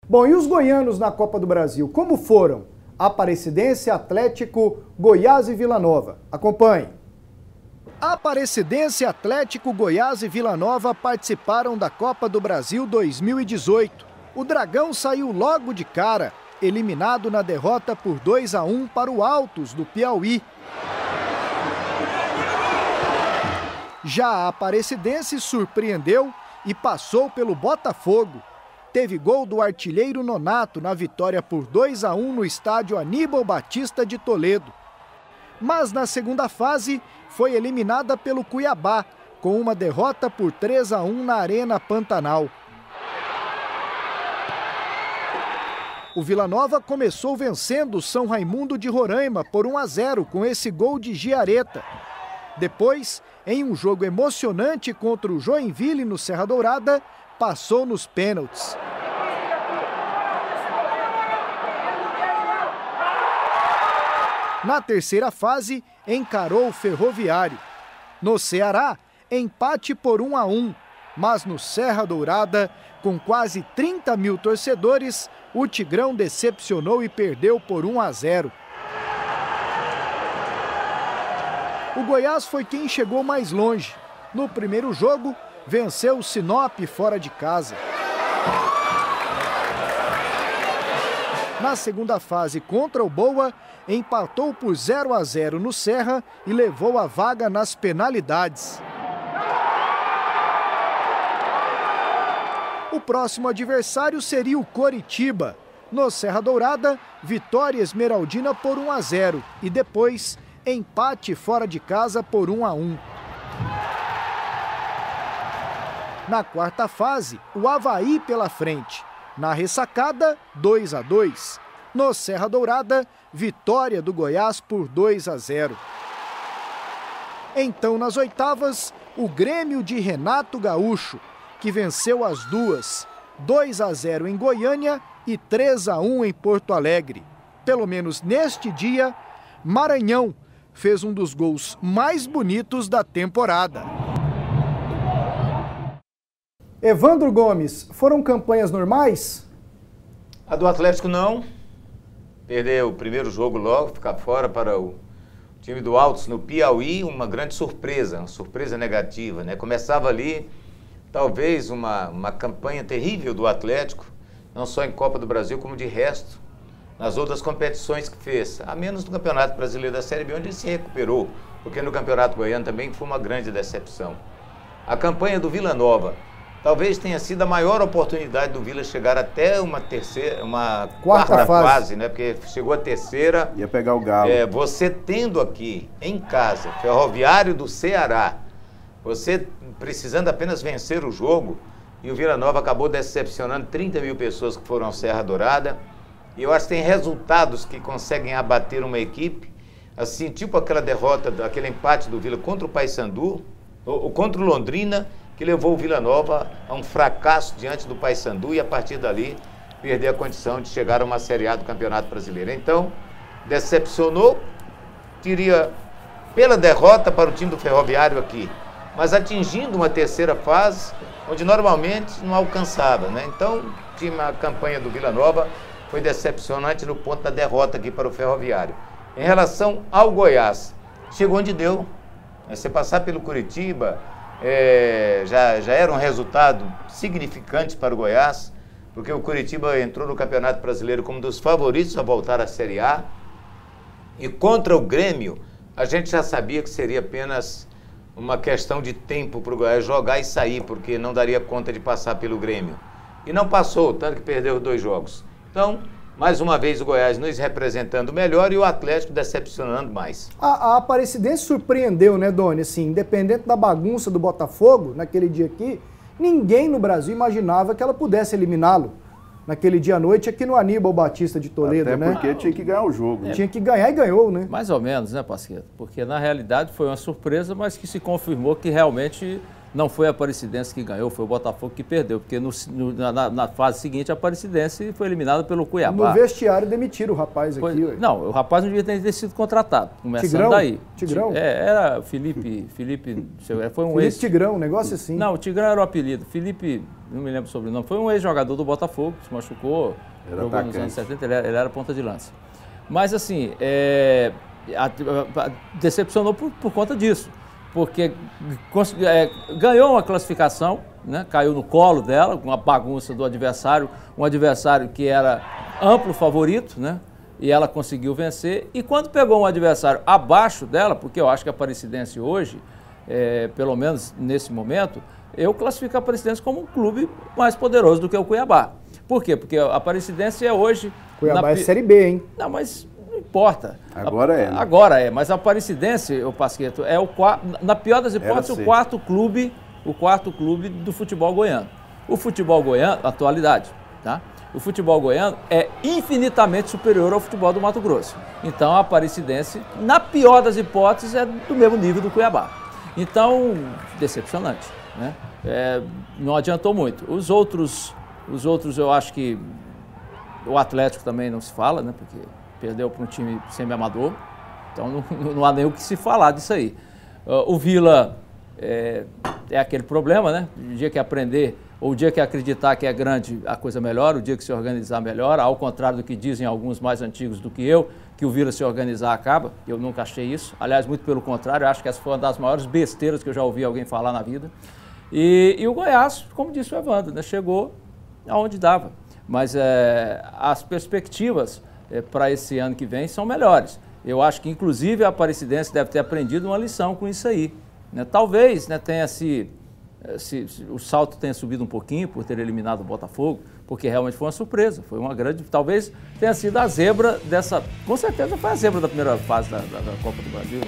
Bom, e os goianos na Copa do Brasil, como foram? Aparecidense, Atlético, Goiás e Vila Nova. Acompanhe. Aparecidense, Atlético, Goiás e Vila Nova participaram da Copa do Brasil 2018. O Dragão saiu logo de cara, eliminado na derrota por 2-1 para o Altos, do Piauí. Já a Aparecidense surpreendeu e passou pelo Botafogo. Teve gol do artilheiro Nonato na vitória por 2-1 no estádio Aníbal Batista de Toledo. Mas na segunda fase foi eliminada pelo Cuiabá, com uma derrota por 3-1 na Arena Pantanal. O Vila Nova começou vencendo o São Raimundo de Roraima por 1-0 com esse gol de Giareta. Depois, em um jogo emocionante contra o Joinville no Serra Dourada, passou nos pênaltis. Na terceira fase, encarou o Ferroviário. No Ceará, empate por 1-1, mas no Serra Dourada, com quase 30 mil torcedores, o Tigrão decepcionou e perdeu por 1-0. O Goiás foi quem chegou mais longe. No primeiro jogo, venceu o Sinop fora de casa. Na segunda fase contra o Boa, empatou por 0-0 no Serra e levou a vaga nas penalidades. O próximo adversário seria o Coritiba. No Serra Dourada, vitória esmeraldina por 1-0 e depois empate fora de casa por 1-1. Na quarta fase, o Avaí pela frente. Na ressacada, 2-2. No Serra Dourada, vitória do Goiás por 2-0. Então, nas oitavas, o Grêmio de Renato Gaúcho, que venceu as duas, 2-0 em Goiânia e 3-1 em Porto Alegre. Pelo menos neste dia, Maranhão fez um dos gols mais bonitos da temporada. Evandro Gomes, foram campanhas normais? A do Atlético não. Perdeu o primeiro jogo logo, ficar fora para o time do Altos no Piauí, uma grande surpresa, uma surpresa negativa, né? Começava ali, talvez, uma campanha terrível do Atlético, não só em Copa do Brasil, como de resto, nas outras competições que fez, a menos no Campeonato Brasileiro da Série B, onde ele se recuperou, porque no Campeonato Goiano também foi uma grande decepção. A campanha do Vila Nova talvez tenha sido a maior oportunidade do Vila chegar até uma quarta fase, né? Porque chegou a terceira. Ia pegar o Galo. Você tendo aqui em casa Ferroviário do Ceará, você precisando apenas vencer o jogo, e o Vila Nova acabou decepcionando 30 mil pessoas que foram ao Serra Dourada. E eu acho que tem resultados que conseguem abater uma equipe, assim, tipo aquela derrota, aquele empate do Vila contra o Paysandu, ou contra o Londrina, que levou o Vila Nova a um fracasso diante do Paysandu e a partir dali perder a condição de chegar a uma Série A do Campeonato Brasileiro. Então, decepcionou, teria pela derrota para o time do Ferroviário aqui, mas atingindo uma terceira fase, onde normalmente não alcançava, né? Então, a campanha do Vila Nova foi decepcionante no ponto da derrota aqui para o Ferroviário. Em relação ao Goiás, chegou onde deu. Você passar pelo Curitiba já era um resultado significante para o Goiás, porque o Curitiba entrou no Campeonato Brasileiro como um dos favoritos a voltar à Série A. E contra o Grêmio, a gente já sabia que seria apenas uma questão de tempo para o Goiás jogar e sair, porque não daria conta de passar pelo Grêmio. E não passou, tanto que perdeu os 2 jogos. Então, mais uma vez o Goiás nos representando melhor e o Atlético decepcionando mais. A Aparecidense surpreendeu, né, Doni? Assim, independente da bagunça do Botafogo, naquele dia aqui, ninguém no Brasil imaginava que ela pudesse eliminá-lo naquele dia à noite aqui no Aníbal Batista de Toledo, né? Até porque tinha que ganhar o jogo. Né? Tinha que ganhar e ganhou, né? Mais ou menos, né, Pasqueta? Porque na realidade foi uma surpresa, mas que se confirmou que realmente não foi a Aparecidense que ganhou, foi o Botafogo que perdeu, porque na fase seguinte a Aparecidense foi eliminada pelo Cuiabá. No vestiário demitiram o rapaz aqui. Não, o rapaz não devia ter sido contratado, começando Tigrão? daí. Tigrão? Era Felipe, foi um ex... Tigrão, um negócio assim. Não, o Tigrão era o apelido. Felipe, não me lembro o sobrenome, foi um ex-jogador do Botafogo, se machucou, jogou nos anos 70, ele era ponta de lança. Mas assim, decepcionou por conta disso, porque ganhou uma classificação, né, caiu no colo dela, com a bagunça do adversário, um adversário que era amplo favorito, né, e ela conseguiu vencer. E quando pegou um adversário abaixo dela, porque eu acho que a Aparecidense hoje, pelo menos nesse momento, eu classifico a Aparecidense como um clube mais poderoso do que o Cuiabá. Por quê? Porque a Aparecidense é hoje... Cuiabá é Série B, hein? Não, mas não importa. Agora é. Né? Agora é, mas a Aparecidense, o Pasquetto, é na pior das hipóteses, o quarto clube do futebol goiano. O futebol goiano, atualidade, tá? O futebol goiano é infinitamente superior ao futebol do Mato Grosso. Então a Aparecidense, na pior das hipóteses, é do mesmo nível do Cuiabá. Então, decepcionante, né? Não adiantou muito. Os outros eu acho que o Atlético também não se fala, né? Porque perdeu para um time semi-amador. Então não há nem o que se falar disso aí. O Vila é aquele problema, né? O dia que aprender, ou o dia que acreditar que é grande, a coisa melhora, o dia que se organizar melhora, ao contrário do que dizem alguns mais antigos do que eu, que o Vila se organizar acaba. Eu nunca achei isso. Aliás, muito pelo contrário, eu acho que essa foi uma das maiores besteiras que eu já ouvi alguém falar na vida. E o Goiás, como disse o Evandro, né, chegou aonde dava. Mas as perspectivas para esse ano que vem são melhores. Eu acho que, inclusive, a Aparecidense deve ter aprendido uma lição com isso aí, né? Talvez, né, tenha o salto tenha subido um pouquinho por ter eliminado o Botafogo, porque realmente foi uma surpresa, foi uma grande... Talvez tenha sido a zebra dessa... Com certeza foi a zebra da primeira fase da Copa do Brasil.